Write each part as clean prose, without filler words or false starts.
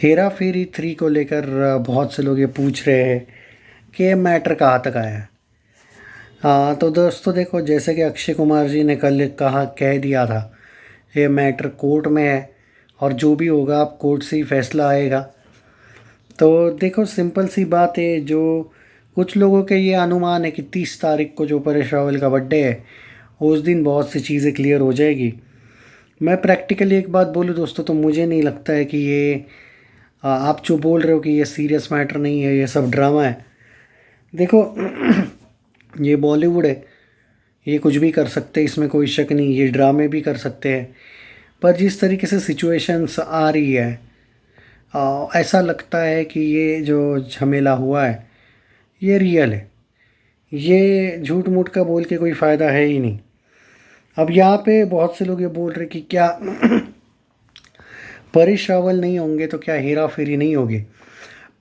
हेरा फेरी 3 को लेकर बहुत से लोग ये पूछ रहे हैं कि ये मैटर कहाँ तक आया है। हाँ तो दोस्तों देखो, जैसे कि अक्षय कुमार जी ने कल कह दिया था, ये मैटर कोर्ट में है और जो भी होगा आप कोर्ट से ही फैसला आएगा। तो देखो, सिंपल सी बात है, जो कुछ लोगों के ये अनुमान है कि 30 तारीख को जो परेश रावल का बर्थडे है, उस दिन बहुत सी चीज़ें क्लियर हो जाएगी। मैं प्रैक्टिकली एक बात बोलूँ दोस्तों, तो मुझे नहीं लगता है कि ये आप जो बोल रहे हो कि ये सीरियस मैटर नहीं है, ये सब ड्रामा है। देखो ये बॉलीवुड है, ये कुछ भी कर सकते हैं, इसमें कोई शक नहीं, ये ड्रामे भी कर सकते हैं। पर जिस तरीके से सिचुएशंस आ रही है, ऐसा लगता है कि ये जो झमेला हुआ है ये रियल है। ये झूठ मूठ का बोल के कोई फ़ायदा है ही नहीं। अब यहाँ पे बहुत से लोग ये बोल रहे कि क्या परेश रावल नहीं होंगे तो क्या हेरा फेरी नहीं होगी।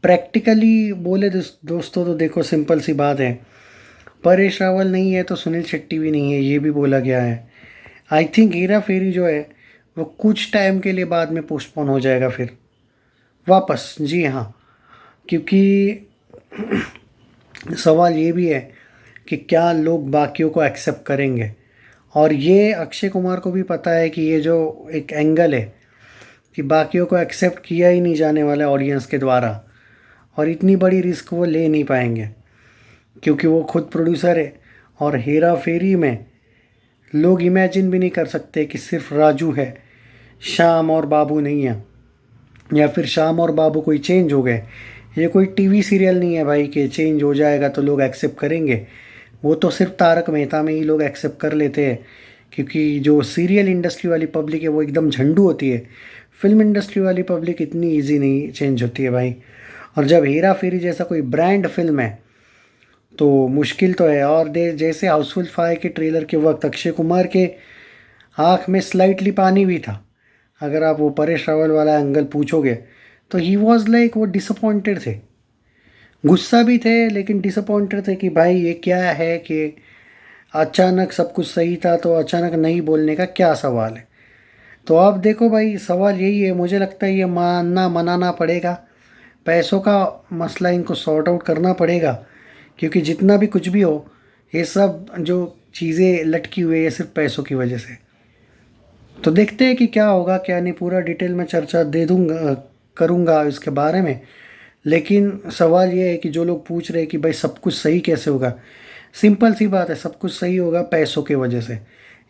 प्रैक्टिकली बोले दोस्तों तो देखो, सिंपल सी बात है, परेश रावल नहीं है तो सुनील शेट्टी भी नहीं है, ये भी बोला गया है। आई थिंक हेरा फेरी जो है वो कुछ टाइम के लिए बाद में पोस्टपोन हो जाएगा फिर वापस। जी हाँ, क्योंकि सवाल ये भी है कि क्या लोग बाकियों को एक्सेप्ट करेंगे। और ये अक्षय कुमार को भी पता है कि ये जो एक एंगल है कि बाकियों को एक्सेप्ट किया ही नहीं जाने वाला ऑडियंस के द्वारा, और इतनी बड़ी रिस्क वो ले नहीं पाएंगे क्योंकि वो खुद प्रोड्यूसर है। और हेरा फेरी में लोग इमेजिन भी नहीं कर सकते कि सिर्फ राजू है, श्याम और बाबू नहीं है, या फिर श्याम और बाबू कोई चेंज हो गए। ये कोई टीवी सीरियल नहीं है भाई कि चेंज हो जाएगा तो लोग एक्सेप्ट करेंगे। वो तो सिर्फ तारक मेहता में ही लोग एक्सेप्ट कर लेते हैं, क्योंकि जो सीरियल इंडस्ट्री वाली पब्लिक है वो एकदम झंडू होती है। फिल्म इंडस्ट्री वाली पब्लिक इतनी इजी नहीं चेंज होती है भाई। और जब हेरा फेरी जैसा कोई ब्रांड फिल्म है तो मुश्किल तो है। और जैसे हाउसफुल 5 के ट्रेलर के वक्त अक्षय कुमार के आँख में स्लाइटली पानी भी था। अगर आप वो परेश रावल वाला एंगल पूछोगे तो ही वॉज लाइक, वो डिसअपॉइंटेड थे, गुस्सा भी थे लेकिन डिसअपॉइंटेड थे कि भाई ये क्या है कि अचानक सब कुछ सही था तो अचानक नहीं बोलने का क्या सवाल है। तो आप देखो भाई, सवाल यही है, मुझे लगता है ये मानना मनाना पड़ेगा। पैसों का मसला इनको सॉर्ट आउट करना पड़ेगा, क्योंकि जितना भी कुछ भी हो, ये सब जो चीज़ें लटकी हुई है ये सिर्फ पैसों की वजह से। तो देखते हैं कि क्या होगा क्या नहीं, पूरा डिटेल में चर्चा दे दूँगा, करूँगा इसके बारे में। लेकिन सवाल ये है कि जो लोग पूछ रहे हैं कि भाई सब कुछ सही कैसे होगा, सिंपल सी बात है, सब कुछ सही होगा पैसों की वजह से।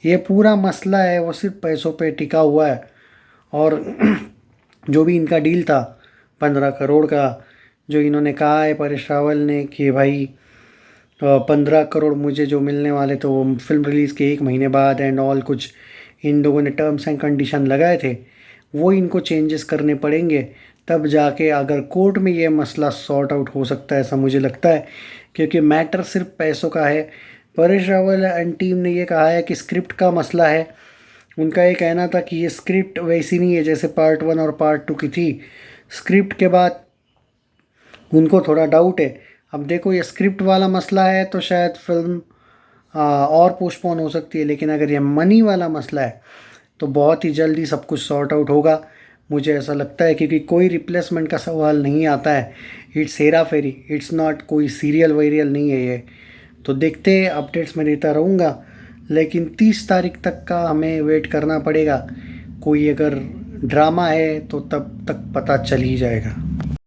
ये पूरा मसला है वो सिर्फ पैसों पे टिका हुआ है। और जो भी इनका डील था 15 करोड़ का, जो इन्होंने कहा है परेश रावल ने कि भाई 15 करोड़ मुझे जो मिलने वाले, तो वो फिल्म रिलीज़ के 1 महीने बाद एंड ऑल, कुछ इन लोगों ने टर्म्स एंड कंडीशन लगाए थे, वो इनको चेंजेस करने पड़ेंगे। तब जाके अगर कोर्ट में ये मसला सॉर्ट आउट हो सकता है, ऐसा मुझे लगता है, क्योंकि मैटर सिर्फ पैसों का है। परेश रावल एंड टीम ने ये कहा है कि स्क्रिप्ट का मसला है। उनका ये कहना था कि ये स्क्रिप्ट वैसी नहीं है जैसे पार्ट 1 और पार्ट 2 की थी। स्क्रिप्ट के बाद उनको थोड़ा डाउट है। अब देखो, ये स्क्रिप्ट वाला मसला है तो शायद फिल्म और पोस्टपोन हो सकती है, लेकिन अगर ये मनी वाला मसला है तो बहुत ही जल्दी सब कुछ सॉर्ट आउट होगा, मुझे ऐसा लगता है, क्योंकि कोई रिप्लेसमेंट का सवाल नहीं आता है। It's Hera Pheri, it's not कोई सीरियल वेरियल नहीं है ये। तो देखते हैं, अपडेट्स में देता रहूँगा, लेकिन 30 तारीख तक का हमें वेट करना पड़ेगा। कोई अगर ड्रामा है तो तब तक पता चल ही जाएगा।